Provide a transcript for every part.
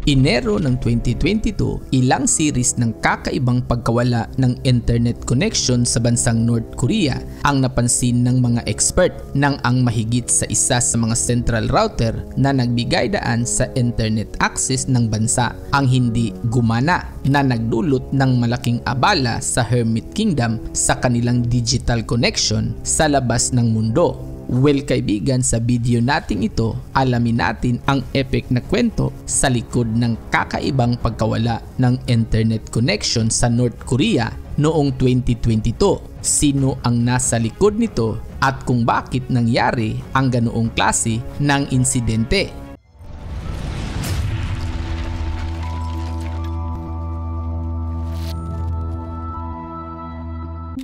Enero ng 2022, ilang series ng kakaibang pagkawala ng internet connection sa bansang North Korea ang napansin ng mga expert nang ang mahigit sa isa sa mga central router na nagbigay daan sa internet access ng bansa ang hindi gumana na nagdulot ng malaking abala sa Hermit Kingdom sa kanilang digital connection sa labas ng mundo. Well kaibigan, sa video nating ito, alamin natin ang epic na kwento sa likod ng kakaibang pagkawala ng internet connection sa North Korea noong 2022. Sino ang nasa likod nito at kung bakit nangyari ang ganoong klase ng insidente?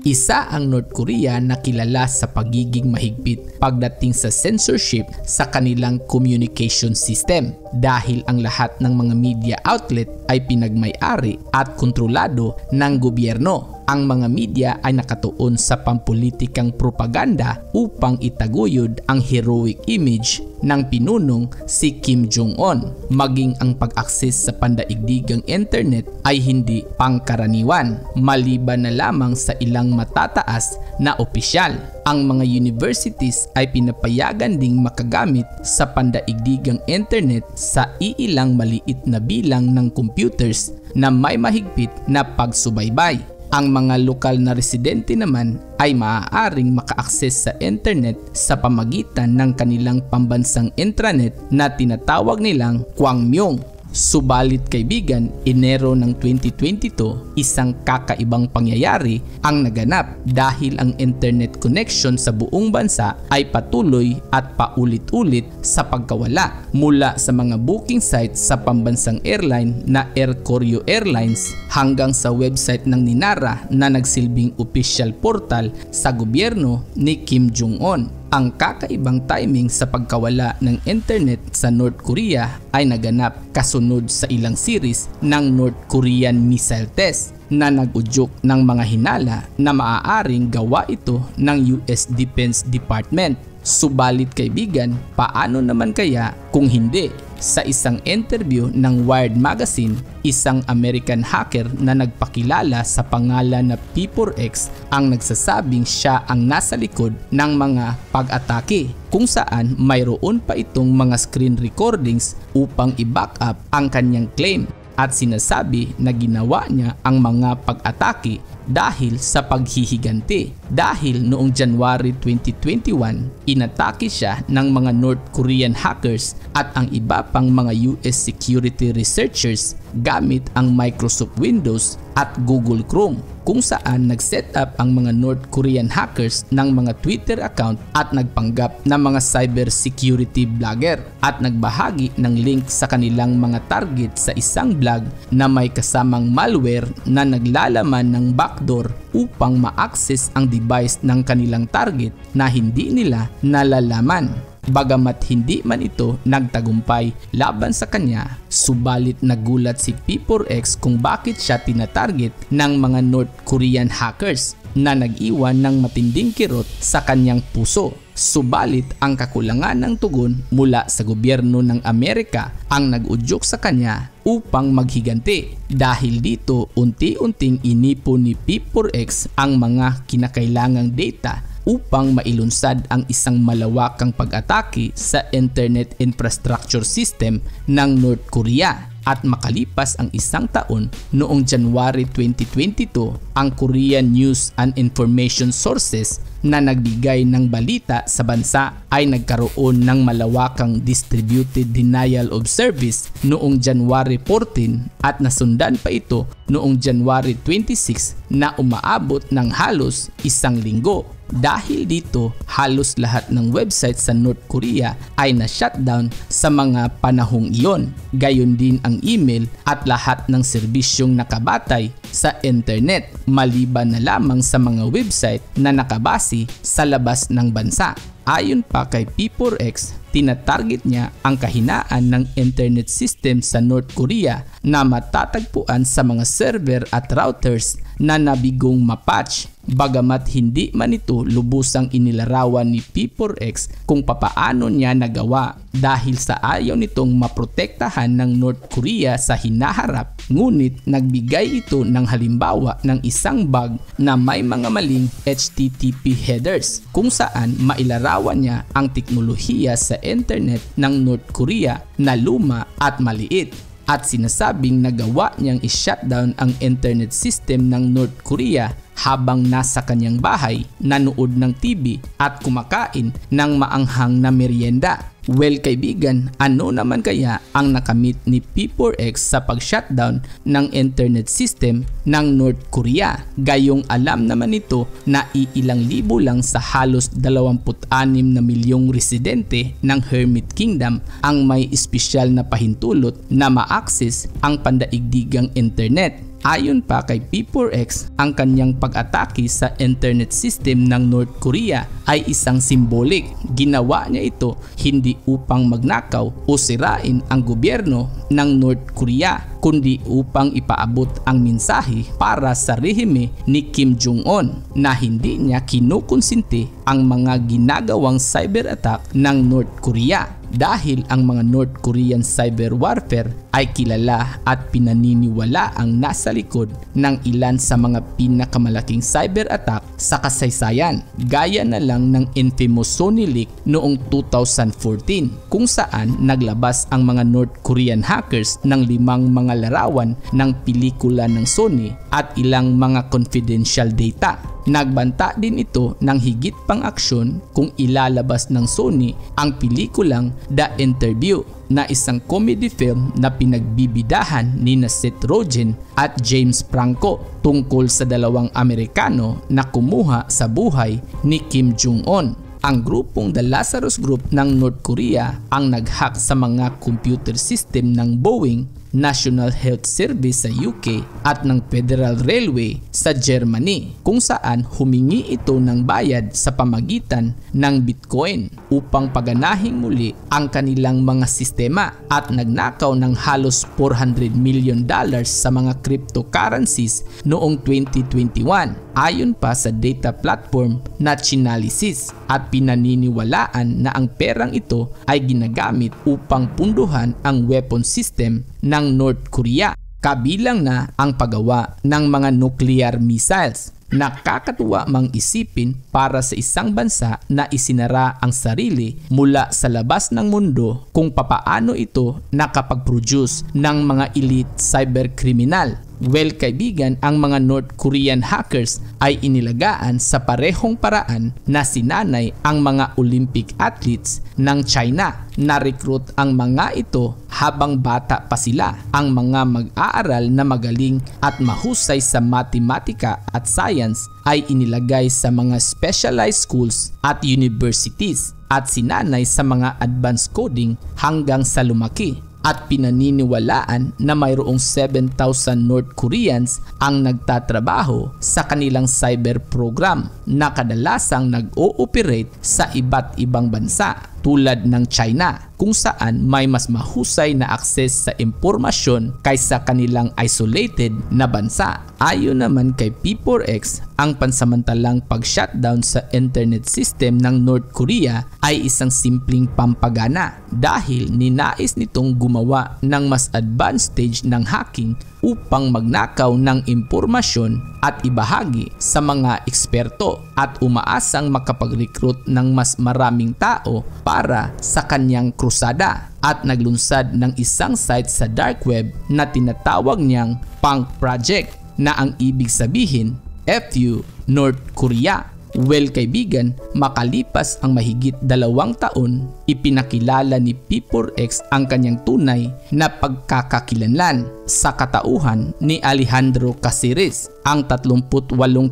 Isa ang North Korea na kilala sa pagiging mahigpit pagdating sa censorship sa kanilang communication system dahil ang lahat ng mga media outlet ay pinagmay-ari at kontrolado ng gobyerno. Ang mga media ay nakatuon sa pampulitikang propaganda upang itaguyod ang heroic image ng pinunong si Kim Jong-un. Maging ang pag-access sa pandaigdigang internet ay hindi pangkaraniwan, maliban na lamang sa ilang matataas na opisyal. Ang mga universities ay pinapayagan ding makagamit sa pandaigdigang internet sa iilang maliit na bilang ng computers na may mahigpit na pagsubaybay. Ang mga lokal na residente naman ay maaaring maka-access sa internet sa pamagitan ng kanilang pambansang intranet na tinatawag nilang Kwangmyong. Subalit kaibigan, Enero ng 2022, isang kakaibang pangyayari ang naganap dahil ang internet connection sa buong bansa ay patuloy at paulit-ulit sa pagkawala mula sa mga booking sites sa pambansang airline na Air Koryo Airlines hanggang sa website ng Ninara na nagsilbing official portal sa gobyerno ni Kim Jong-un. Ang kakaibang timing sa pagkawala ng internet sa North Korea ay naganap kasunod sa ilang series ng North Korean missile test na nag-udyok ng mga hinala na maaaring gawa ito ng US Defense Department. Subalit kaibigan, paano naman kaya kung hindi? Sa isang interview ng Wired Magazine, isang American hacker na nagpakilala sa pangalan na P4X ang nagsasabing siya ang nasa likod ng mga pag-atake, kung saan mayroon pa itong mga screen recordings upang i-back up ang kanyang claim. At sinasabi na ginawa niya ang mga pag-atake dahil sa paghihiganti. Dahil noong January 2021, inatake siya ng mga North Korean hackers at ang iba pang mga US security researchers gamit ang Microsoft Windows at Google Chrome, kung saan nag-set up ang mga North Korean hackers ng mga Twitter account at nagpanggap na mga cyber security blogger at nagbahagi ng link sa kanilang mga target sa isang blog na may kasamang malware na naglalaman ng backdoor upang ma-access ang device ng kanilang target na hindi nila nalalaman. Bagamat hindi man ito nagtagumpay laban sa kanya, subalit nagulat si P4X kung bakit siya tinatarget ng mga North Korean hackers na nag-iwan ng matinding kirot sa kanyang puso. Subalit ang kakulangan ng tugon mula sa gobyerno ng Amerika ang nag-udyok sa kanya upang maghiganti. Dahil dito, unti-unting inipon ni P4X ang mga kinakailangang data upang mailunsad ang isang malawakang pag-atake sa internet infrastructure system ng North Korea. At makalipas ang isang taon, noong January 2022, ang Korean News and Information Sources na nagbigay ng balita sa bansa ay nagkaroon ng malawakang distributed denial of service noong January 14 at nasundan pa ito noong January 26 na umaabot ng halos isang linggo. Dahil dito, halos lahat ng website sa North Korea ay na-shutdown sa mga panahong iyon. Gayon din ang email at lahat ng serbisyong nakabatay sa internet, maliban na lamang sa mga website na nakabase sa labas ng bansa. Ayon pa kay P4X, tinatarget niya ang kahinaan ng internet system sa North Korea na matatagpuan sa mga server at routers na nabigong mapatch bagamat hindi man ito lubusang inilarawan ni P4X kung papaano niya nagawa dahil sa ayaw nitong maprotektahan ng North Korea sa hinaharap, ngunit nagbigay ito ng halimbawa ng isang bug na may mga maling HTTP headers kung saan mailarawan niya ang teknolohiya sa internet ng North Korea na luma at maliit. At sinasabing nagawa niyang i-shutdown ang internet system ng North Korea habang nasa kanyang bahay, nanood ng TV at kumakain ng maanghang na merienda. Well kaibigan, ano naman kaya ang nakamit ni P4X sa pag-shutdown ng internet system ng North Korea? Gayong alam naman nito na iilang libo lang sa halos 26 na milyong residente ng Hermit Kingdom ang may espesyal na pahintulot na ma-access ang pandaigdigang internet. Ayon pa kay P4X, ang kanyang pag-atake sa internet system ng North Korea ay isang simbolik. Ginawa niya ito hindi upang magnakaw o sirain ang gobyerno ng North Korea, kundi upang ipaabot ang mensahe para sa rehime ni Kim Jong-un na hindi niya kinukonsinti ang mga ginagawang cyber attack ng North Korea. Dahil ang mga North Korean cyber warfare ay kilala at pinaniniwala ang nasa likod ng ilan sa mga pinakamalaking cyber attack sa kasaysayan, gaya na lang ng infamous Sony leak noong 2014 kung saan naglabas ang mga North Korean hackers ng 5 mga larawan ng pelikula ng Sony at ilang mga confidential data. Nagbanta din ito ng higit pang aksyon kung ilalabas ng Sony ang pelikulang The Interview na isang comedy film na pinagbibidahan ni Seth Rogen at James Franco tungkol sa dalawang Amerikano na kumuha sa buhay ni Kim Jong-un. Ang grupong The Lazarus Group ng North Korea ang nag-hack sa mga computer system ng Boeing, National Health Service sa UK at ng Federal Railway sa Germany, kung saan humingi ito ng bayad sa pamagitan ng Bitcoin upang paganahing muli ang kanilang mga sistema at nagnakaw ng halos $400 million sa mga cryptocurrencies noong 2021 ayon pa sa data platform na Chainalysis, at pinaniniwalaan na ang perang ito ay ginagamit upang punduhan ang weapon system ng North Korea, kabilang na ang paggawa ng mga nuclear missiles. Nakakatuwa mang isipin para sa isang bansa na isinara ang sarili mula sa labas ng mundo kung papaano ito nakapag-produce ng mga elite cyberkriminal. Well kaibigan, ang mga North Korean hackers ay inilagaan sa parehong paraan na sinanay ang mga Olympic athletes ng China. Na-recruit ang mga ito habang bata pa sila. Ang mga mag-aaral na magaling at mahusay sa matematika at science ay inilagay sa mga specialized schools at universities at sinanay sa mga advanced coding hanggang sa lumaki. At pinaniniwalaan na mayroong 7,000 North Koreans ang nagtatrabaho sa kanilang cyber program na kadalasang nag-ooperate sa iba't ibang bansa tulad ng China, kung saan may mas mahusay na akses sa impormasyon kaysa kanilang isolated na bansa. Ayon naman kay P4X, ang pansamantalang pag-shutdown sa internet system ng North Korea ay isang simpleng pampagana dahil ninais nitong gumawa ng mas advanced stage ng hacking upang magnakaw ng impormasyon at ibahagi sa mga eksperto at umaasang makapag-recruit ng mas maraming tao para sa kanyang krusada, at naglunsad ng isang site sa dark web na tinatawag niyang Punk Project na ang ibig sabihin FU North Korea. Well kaibigan, makalipas ang mahigit 2 taon, ipinakilala ni P4X ang kanyang tunay na pagkakakilanlan sa katauhan ni Alejandro Caceres, ang 38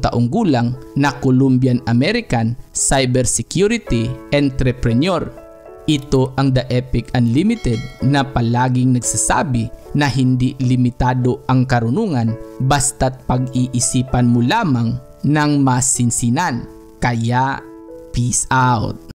taong gulang na Colombian-American cybersecurity entrepreneur. Ito ang The Epic Unlimited na palaging nagsasabi na hindi limitado ang karunungan basta't pag-iisipan mo lamang ng masinsinan. Kaya, peace out!